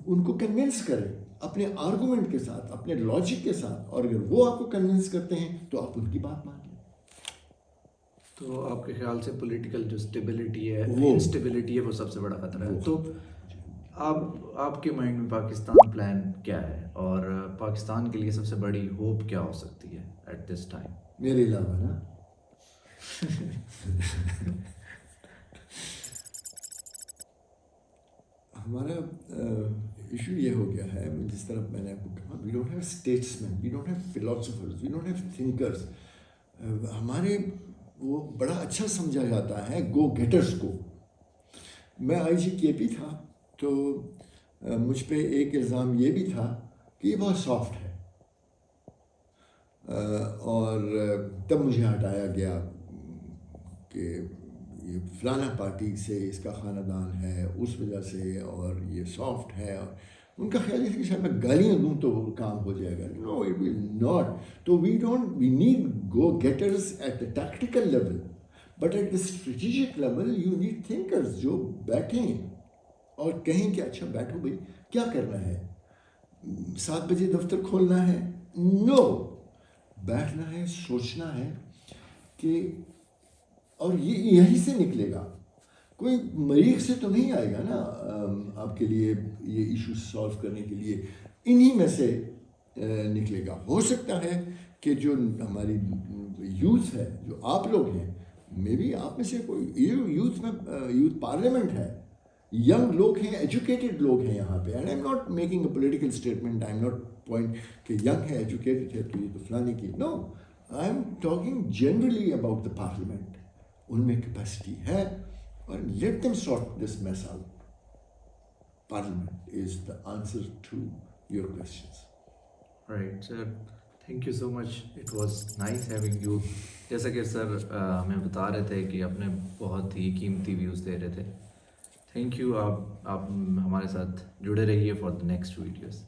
ان کو کنونس کریں اپنے آرگومنٹ کے ساتھ, اپنے لاجک کے ساتھ, اور اگر وہ آپ کو کنونس کرتے ہیں تو آپ ان کی بات مان لیں. تو آپ کے خیال سے پولیٹیکل جو اسٹیبلٹی ہے, انسٹیبلٹی ہے, وہ سب سے بڑا خطرہ ہے. تو آپ کے مائنڈ میں پاکستان پلان کیا ہے, اور پاکستان کے لیے سب سے بڑی ہوپ کیا ہو سکتی ہے ایٹ دس ٹائم؟ میرے علاوہ نا ہمارا ایشو یہ ہو گیا ہے, جس طرح میں نے آپ کو کہا, we don't have statesmen, we don't have philosophers, we don't have thinkers. ہمارے وہ بڑا اچھا سمجھا جاتا ہے گو گیٹرز کو. میں آئی جی کے پی تھا تو مجھ پہ ایک الزام یہ بھی تھا کہ یہ بہت سافٹ ہے, اور تب مجھے ہٹایا گیا کہ یہ فلانا پارٹی سے اس کا خاندان ہے, اس وجہ سے, اور یہ سافٹ ہے. اور ان کا خیال یہ تھا کہ شاید میں گالیاں دوں تو وہ کام ہو جائے گا. نو, اٹ ول ناٹ. تو we need go getters at the tactical level, but at the strategic level you need thinkers جو بیٹھیں اور کہیں کہ اچھا بیٹھو بھائی, کیا کرنا ہے, 7 بجے دفتر کھولنا ہے؟ نو, بیٹھنا ہے, سوچنا ہے کہ, اور یہ یہیں سے نکلے گا. کوئی مریخ سے تو نہیں آئے گا نا آپ کے لیے یہ ایشو سالو کرنے کے لیے, انہی میں سے نکلے گا. ہو سکتا ہے کہ جو ہماری یوتھ ہے, جو آپ لوگ ہیں, مے بی آپ میں سے کوئی یوتھ میں, یوتھ پارلیمنٹ ہے, ینگ لوگ ہیں, ایجوکیٹڈ لوگ ہیں یہاں پہ. And I am not making a political statement, I am not point کہ ینگ ہے, ایجوکیٹڈ ہے تو یہ تو فلانے کی. No, I am talking generally about the parliament. ان میں کیپیسٹی ہے, اور let them sort this mess out. Parliament is the answer to your questions. Right sir, thank you so much, it was nice having you. جیسا کہ سر ہمیں بتا رہے تھے کہ اپنے بہت ہی قیمتی ویوز دے رہے تھے. Thank you. آپ ہمارے ساتھ جڑے رہیے فار دا نیکسٹ ویڈیوز.